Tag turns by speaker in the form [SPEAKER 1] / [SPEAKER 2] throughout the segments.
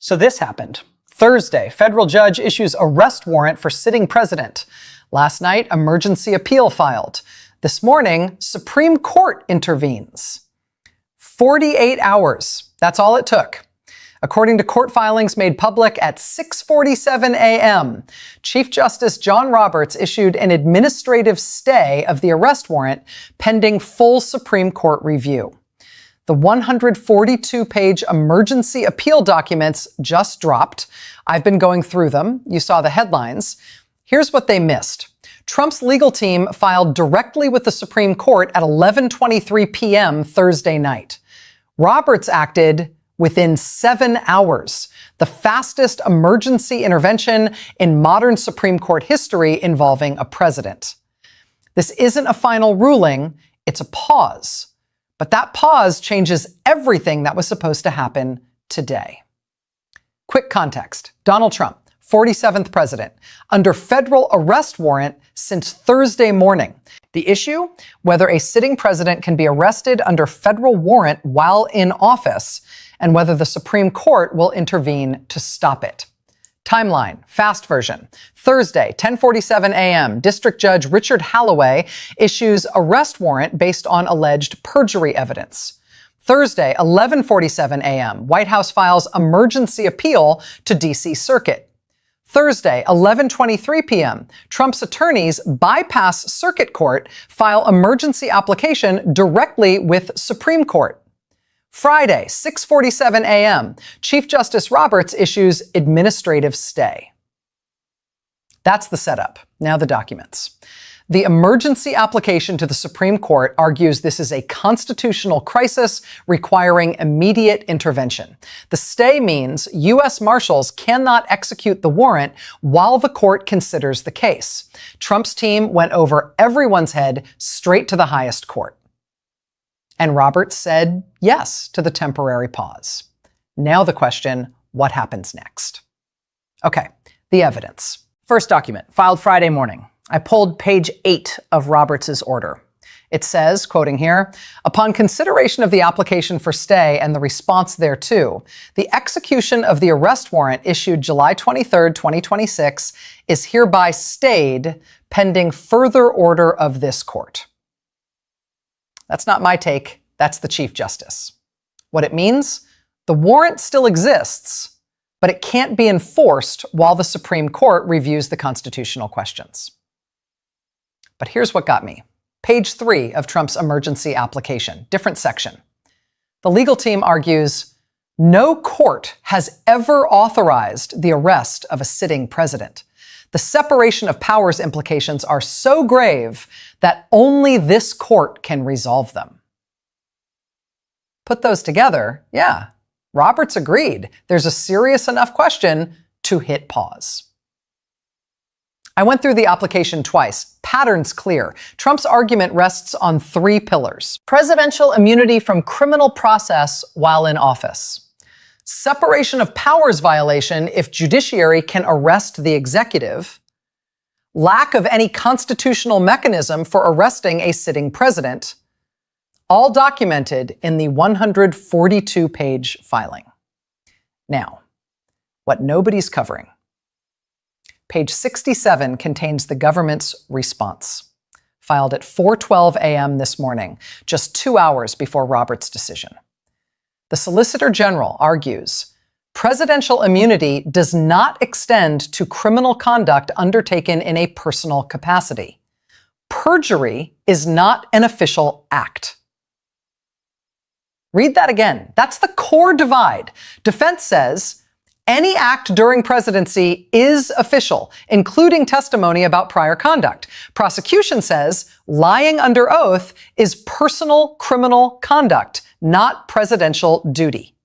[SPEAKER 1] So this happened. Thursday, federal judge issues arrest warrant for sitting president. Last night, emergency appeal filed. This morning, Supreme Court intervenes. 48 hours. That's all it took. According to court filings made public at 6:47 a.m., Chief Justice John Roberts issued an administrative stay of the arrest warrant pending full Supreme Court review. The 142-page emergency appeal documents just dropped. I've been going through them. You saw the headlines. Here's what they missed. Trump's legal team filed directly with the Supreme Court at 11:23 p.m. Thursday night. Roberts acted within 7 hours, the fastest emergency intervention in modern Supreme Court history involving a president. This isn't a final ruling, it's a pause. But that pause changes everything that was supposed to happen today. Quick context. Donald Trump, 47th president, under federal arrest warrant since Thursday morning. The issue? Whether a sitting president can be arrested under federal warrant while in office, and whether the Supreme Court will intervene to stop it. Timeline, fast version. Thursday, 10:47 a.m., District Judge Richard Holloway issues arrest warrant based on alleged perjury evidence. Thursday, 11:47 a.m., White House files emergency appeal to D.C. Circuit. Thursday, 11:23 p.m., Trump's attorneys bypass Circuit Court, file emergency application directly with Supreme Court. Friday, 6:47 a.m., Chief Justice Roberts issues administrative stay. That's the setup. Now the documents. The emergency application to the Supreme Court argues this is a constitutional crisis requiring immediate intervention. The stay means U.S. Marshals cannot execute the warrant while the court considers the case. Trump's team went over everyone's head straight to the highest court. And Roberts said yes to the temporary pause. Now the question, what happens next? Okay, the evidence. First document, filed Friday morning. I pulled page 8 of Roberts' order. It says, quoting here, upon consideration of the application for stay and the response thereto, the execution of the arrest warrant issued July 23, 2026 is hereby stayed pending further order of this court. That's not my take. That's the Chief Justice. What it means? The warrant still exists, but it can't be enforced while the Supreme Court reviews the constitutional questions. But here's what got me. Page 3 of Trump's emergency application, different section. The legal team argues, no court has ever authorized the arrest of a sitting president. The separation of powers implications are so grave that only this court can resolve them. Put those together, yeah, Roberts agreed. There's a serious enough question to hit pause. I went through the application twice. Pattern's clear. Trump's argument rests on 3 pillars. Presidential immunity from criminal process while in office. Separation of powers violation if judiciary can arrest the executive. Lack of any constitutional mechanism for arresting a sitting president. All documented in the 142-page filing. Now, what nobody's covering. Page 67 contains the government's response, filed at 4:12 a.m. this morning, just 2 hours before Roberts' decision. The Solicitor General argues, presidential immunity does not extend to criminal conduct undertaken in a personal capacity. Perjury is not an official act. Read that again. That's the core divide. Defense says, any act during presidency is official, including testimony about prior conduct. Prosecution says lying under oath is personal criminal conduct, not presidential duty.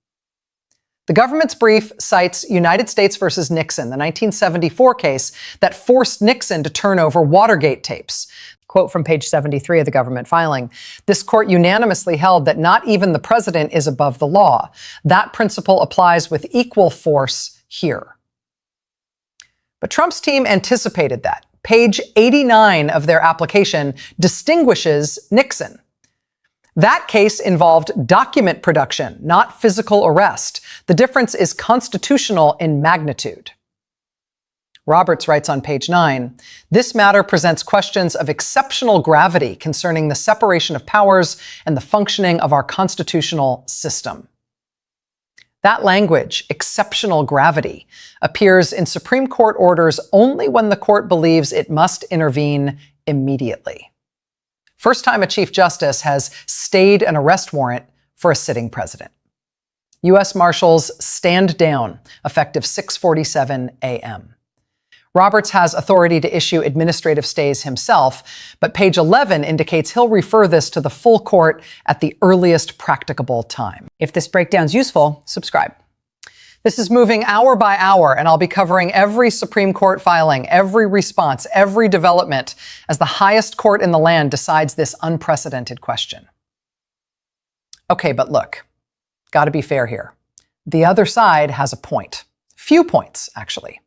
[SPEAKER 1] The government's brief cites United States versus Nixon, the 1974 case that forced Nixon to turn over Watergate tapes. Quote from page 73 of the government filing, this court unanimously held that not even the president is above the law. That principle applies with equal force here. But Trump's team anticipated that. Page 89 of their application distinguishes Nixon. That case involved document production, not physical arrest. The difference is constitutional in magnitude. Roberts writes on page 9, this matter presents questions of exceptional gravity concerning the separation of powers and the functioning of our constitutional system. That language, exceptional gravity, appears in Supreme Court orders only when the court believes it must intervene immediately. First time a Chief Justice has stayed an arrest warrant for a sitting president. U.S. Marshals stand down, effective 6:47 a.m. Roberts has authority to issue administrative stays himself, but page 11 indicates he'll refer this to the full court at the earliest practicable time. If this breakdown's useful, subscribe. This is moving hour by hour, and I'll be covering every Supreme Court filing, every response, every development, as the highest court in the land decides this unprecedented question. Okay, but look, gotta be fair here. The other side has a point. Few points, actually.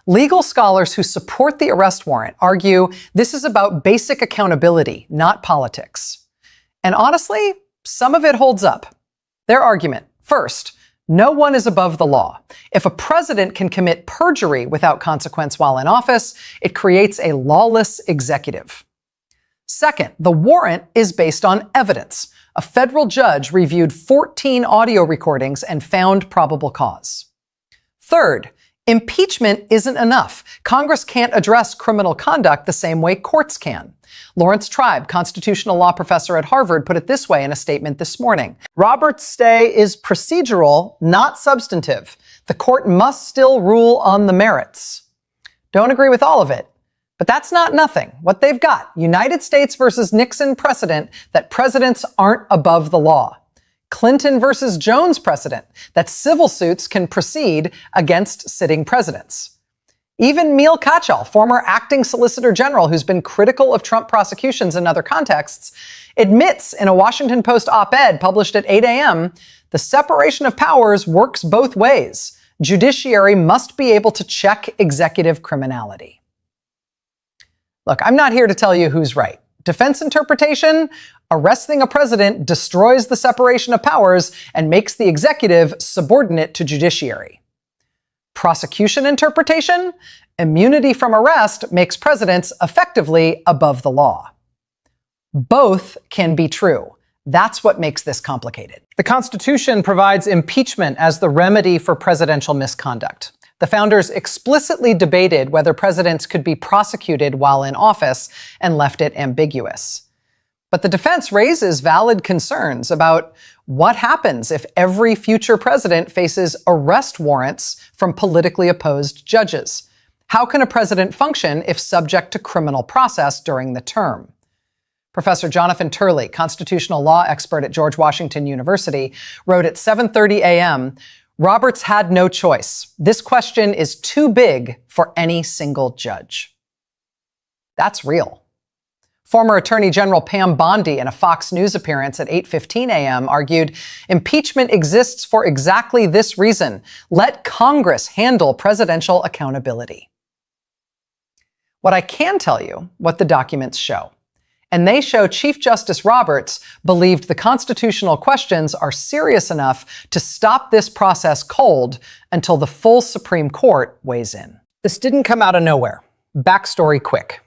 [SPEAKER 1] Legal scholars who support the arrest warrant argue this is about basic accountability, not politics. And honestly, some of it holds up. Their argument, first, no one is above the law. If a president can commit perjury without consequence while in office, it creates a lawless executive. Second, the warrant is based on evidence. A federal judge reviewed 14 audio recordings and found probable cause. Third, impeachment isn't enough. Congress can't address criminal conduct the same way courts can. Lawrence Tribe, constitutional law professor at Harvard, put it this way in a statement this morning. Roberts' stay is procedural, not substantive. The court must still rule on the merits. Don't agree with all of it, but that's not nothing. What they've got, United States versus Nixon precedent that presidents aren't above the law. Clinton versus Jones precedent that civil suits can proceed against sitting presidents. Even Neil Katyal, former acting Solicitor General who's been critical of Trump prosecutions in other contexts, admits in a Washington Post op-ed published at 8 a.m., the separation of powers works both ways. Judiciary must be able to check executive criminality. Look, I'm not here to tell you who's right. Defense interpretation, arresting a president destroys the separation of powers and makes the executive subordinate to judiciary. Prosecution interpretation, immunity from arrest makes presidents effectively above the law. Both can be true. That's what makes this complicated. The Constitution provides impeachment as the remedy for presidential misconduct. The founders explicitly debated whether presidents could be prosecuted while in office and left it ambiguous. But the defense raises valid concerns about what happens if every future president faces arrest warrants from politically opposed judges. How can a president function if subject to criminal process during the term? Professor Jonathan Turley, constitutional law expert at George Washington University, wrote at 7:30 a.m., Roberts had no choice. This question is too big for any single judge. That's real. Former Attorney General Pam Bondi, in a Fox News appearance at 8:15 a.m., argued, impeachment exists for exactly this reason. Let Congress handle presidential accountability. What I can tell you, what the documents show. And they show Chief Justice Roberts believed the constitutional questions are serious enough to stop this process cold until the full Supreme Court weighs in. This didn't come out of nowhere. Backstory quick.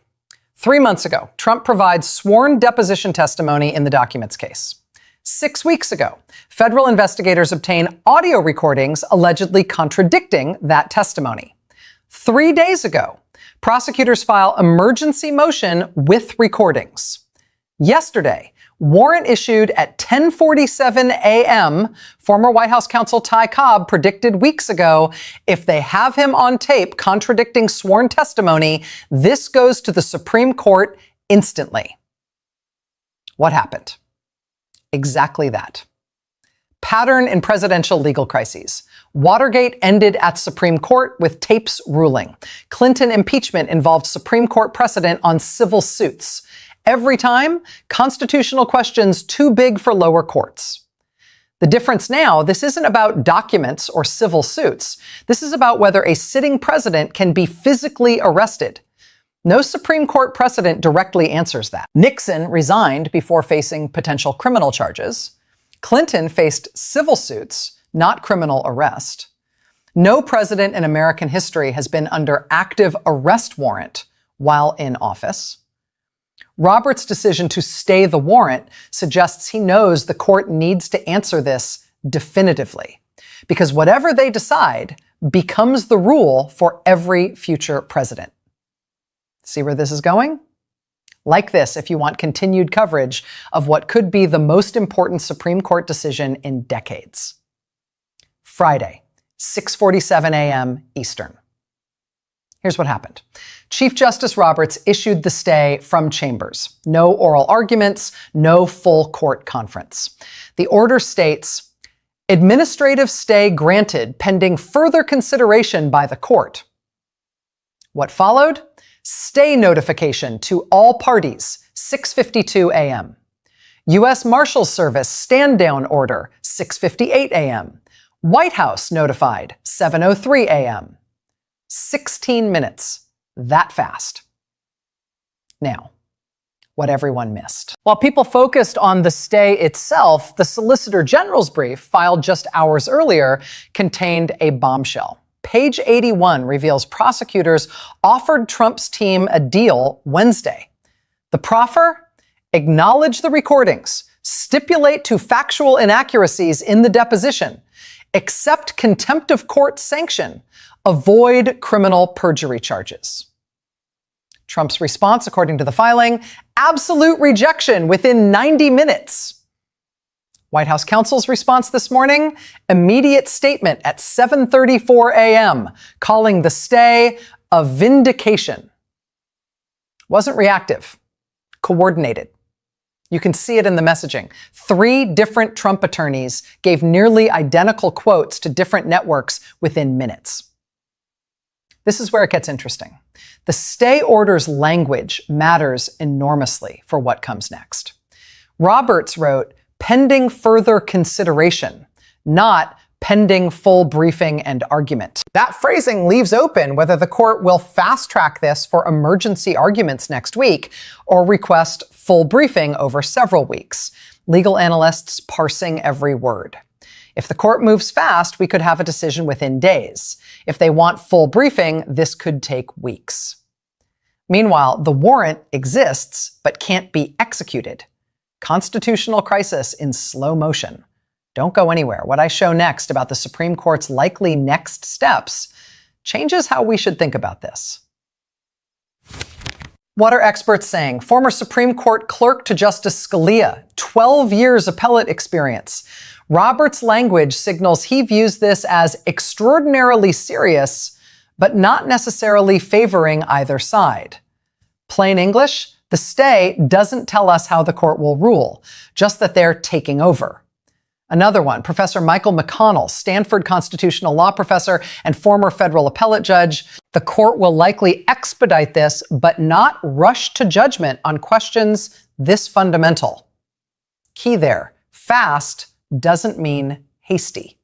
[SPEAKER 1] 3 months ago, Trump provides sworn deposition testimony in the documents case. 6 weeks ago, federal investigators obtain audio recordings allegedly contradicting that testimony. 3 days ago, prosecutors file emergency motion with recordings. Yesterday, warrant issued at 10:47 a.m., former White House counsel Ty Cobb predicted weeks ago, if they have him on tape contradicting sworn testimony, this goes to the Supreme Court instantly. What happened? Exactly that. Pattern in presidential legal crises. Watergate ended at Supreme Court with tapes ruling. Clinton impeachment involved Supreme Court precedent on civil suits. Every time, constitutional questions too big for lower courts. The difference now, this isn't about documents or civil suits. This is about whether a sitting president can be physically arrested. No Supreme Court precedent directly answers that. Nixon resigned before facing potential criminal charges. Clinton faced civil suits, not criminal arrest. No president in American history has been under active arrest warrant while in office. Roberts' decision to stay the warrant suggests he knows the court needs to answer this definitively, because whatever they decide becomes the rule for every future president. See where this is going? Like this if you want continued coverage of what could be the most important Supreme Court decision in decades. Friday, 6:47 a.m. Eastern. Here's what happened. Chief Justice Roberts issued the stay from chambers. No oral arguments, no full court conference. The order states, administrative stay granted pending further consideration by the court. What followed? Stay notification to all parties, 6:52 a.m. U.S. Marshals Service stand-down order, 6:58 a.m. White House notified, 7:03 a.m. 16 minutes. That fast. Now, what everyone missed. While people focused on the stay itself, the Solicitor General's brief, filed just hours earlier, contained a bombshell. Page 81 reveals prosecutors offered Trump's team a deal Wednesday. The proffer? Acknowledge the recordings, stipulate to factual inaccuracies in the deposition, accept contempt of court sanction, avoid criminal perjury charges. Trump's response, according to the filing, absolute rejection within 90 minutes. White House counsel's response this morning, immediate statement at 7:34 a.m., calling the stay a vindication. Wasn't reactive, coordinated. You can see it in the messaging. 3 different Trump attorneys gave nearly identical quotes to different networks within minutes. This is where it gets interesting. The stay order's language matters enormously for what comes next. Roberts wrote, pending further consideration, not pending full briefing and argument. That phrasing leaves open whether the court will fast-track this for emergency arguments next week or request full briefing over several weeks. Legal analysts parsing every word. If the court moves fast, we could have a decision within days. If they want full briefing, this could take weeks. Meanwhile, the warrant exists but can't be executed. Constitutional crisis in slow motion. Don't go anywhere. What I show next about the Supreme Court's likely next steps changes how we should think about this. What are experts saying? Former Supreme Court clerk to Justice Scalia, 12 years appellate experience. Roberts' language signals he views this as extraordinarily serious, but not necessarily favoring either side. Plain English, the stay doesn't tell us how the court will rule, just that they're taking over. Another one, Professor Michael McConnell, Stanford constitutional law professor and former federal appellate judge. The court will likely expedite this, but not rush to judgment on questions this fundamental. Key there, fast doesn't mean hasty.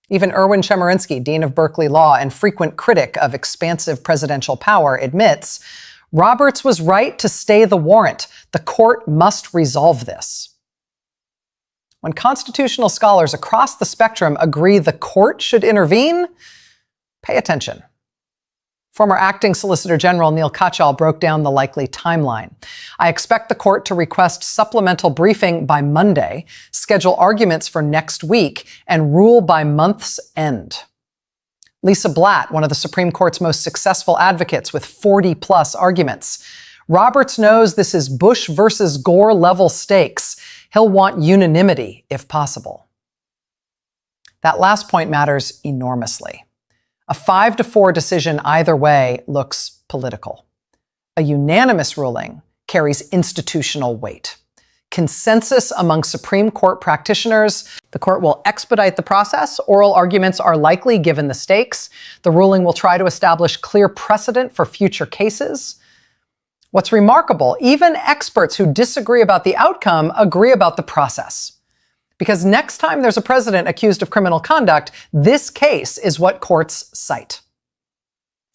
[SPEAKER 1] Even Erwin Chemerinsky, dean of Berkeley Law and frequent critic of expansive presidential power, admits Roberts was right to stay the warrant. The court must resolve this. When constitutional scholars across the spectrum agree the court should intervene, pay attention. Former acting Solicitor General Neil Katyal broke down the likely timeline. I expect the court to request supplemental briefing by Monday, schedule arguments for next week, and rule by month's end. Lisa Blatt, one of the Supreme Court's most successful advocates with 40-plus arguments. Roberts knows this is Bush versus Gore level stakes. He'll want unanimity if possible. That last point matters enormously. A 5-4 decision either way looks political. A unanimous ruling carries institutional weight. Consensus among Supreme Court practitioners, the court will expedite the process. Oral arguments are likely given the stakes. The ruling will try to establish clear precedent for future cases. What's remarkable, even experts who disagree about the outcome agree about the process. Because next time there's a president accused of criminal conduct, this case is what courts cite.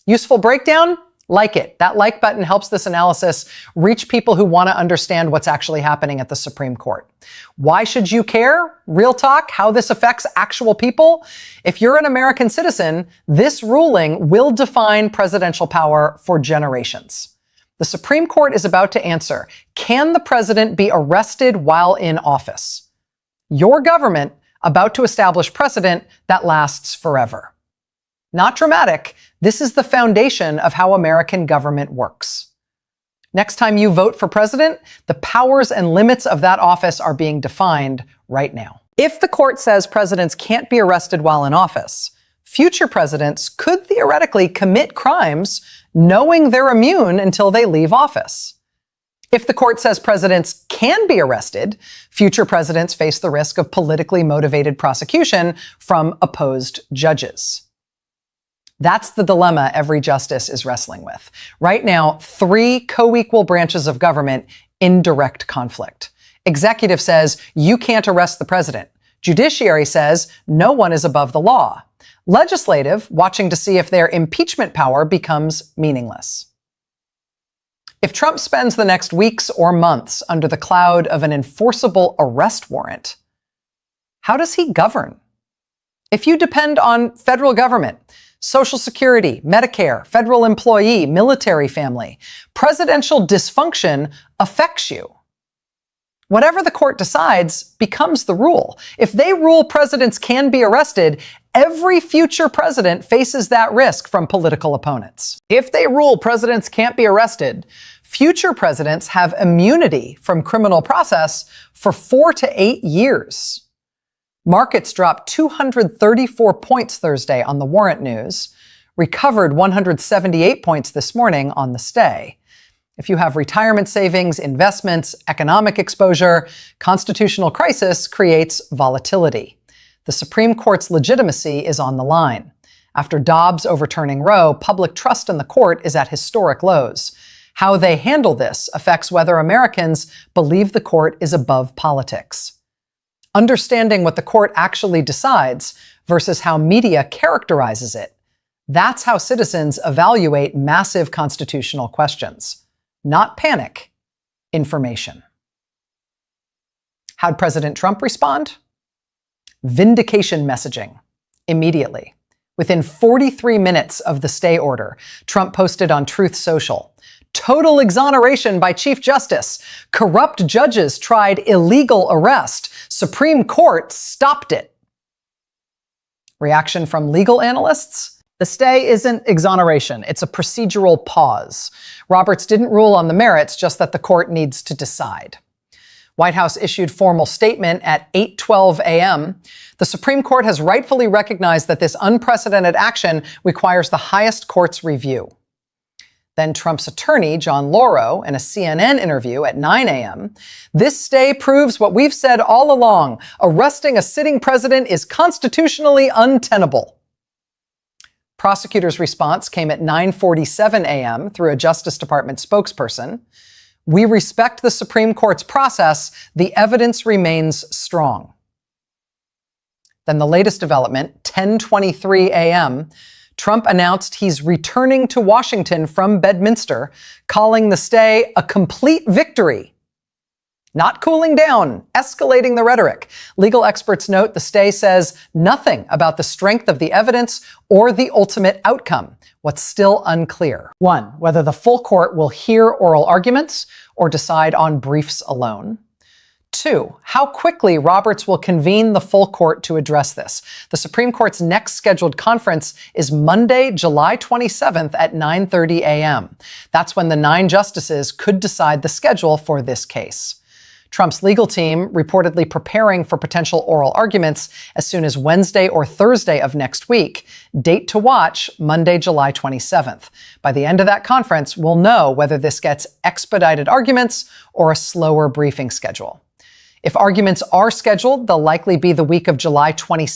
[SPEAKER 1] Useful breakdown? Like it. That like button helps this analysis reach people who want to understand what's actually happening at the Supreme Court. Why should you care? Real talk, how this affects actual people? If you're an American citizen, this ruling will define presidential power for generations. The Supreme Court is about to answer, can the president be arrested while in office? Your government about to establish precedent that lasts forever. Not dramatic. This is the foundation of how American government works. Next time you vote for president, the powers and limits of that office are being defined right now. If the court says presidents can't be arrested while in office, future presidents could theoretically commit crimes knowing they're immune until they leave office. If the court says presidents can be arrested, future presidents face the risk of politically motivated prosecution from opposed judges. That's the dilemma every justice is wrestling with. Right now, 3 co-equal branches of government in direct conflict. Executive says you can't arrest the president. Judiciary says no one is above the law. Legislative, watching to see if their impeachment power becomes meaningless. If Trump spends the next weeks or months under the cloud of an enforceable arrest warrant, how does he govern? If you depend on federal government, Social Security, Medicare, federal employee, military family, presidential dysfunction affects you. Whatever the court decides becomes the rule. If they rule presidents can be arrested, every future president faces that risk from political opponents. If they rule presidents can't be arrested, future presidents have immunity from criminal process for 4 to 8 years. Markets dropped 234 points Thursday on the warrant news, recovered 178 points this morning on the stay. If you have retirement savings, investments, economic exposure, constitutional crisis creates volatility. The Supreme Court's legitimacy is on the line. After Dobbs overturning Roe, public trust in the court is at historic lows. How they handle this affects whether Americans believe the court is above politics. Understanding what the court actually decides versus how media characterizes it, that's how citizens evaluate massive constitutional questions. Not panic, information. How'd President Trump respond? Vindication messaging, immediately. Within 43 minutes of the stay order, Trump posted on Truth Social, total exoneration by Chief Justice. Corrupt judges tried illegal arrest. Supreme Court stopped it. Reaction from legal analysts? The stay isn't exoneration. It's a procedural pause. Roberts didn't rule on the merits, just that the court needs to decide. White House issued formal statement at 8:12 a.m. The Supreme Court has rightfully recognized that this unprecedented action requires the highest court's review. Then Trump's attorney, John Lauro, in a CNN interview at 9 a.m., this stay proves what we've said all along. Arresting a sitting president is constitutionally untenable. Prosecutors' response came at 9:47 a.m. through a Justice Department spokesperson. We respect the Supreme Court's process. The evidence remains strong. Then the latest development, 10:23 a.m., Trump announced he's returning to Washington from Bedminster, calling the stay a complete victory. Not cooling down, escalating the rhetoric. Legal experts note the stay says nothing about the strength of the evidence or the ultimate outcome. What's still unclear. 1, whether the full court will hear oral arguments or decide on briefs alone. 2, how quickly Roberts will convene the full court to address this. The Supreme Court's next scheduled conference is Monday, July 27th at 9:30 a.m. That's when the 9 justices could decide the schedule for this case. Trump's legal team reportedly preparing for potential oral arguments as soon as Wednesday or Thursday of next week. Date to watch, Monday, July 27th. By the end of that conference, we'll know whether this gets expedited arguments or a slower briefing schedule. If arguments are scheduled, they'll likely be the week of July 27th.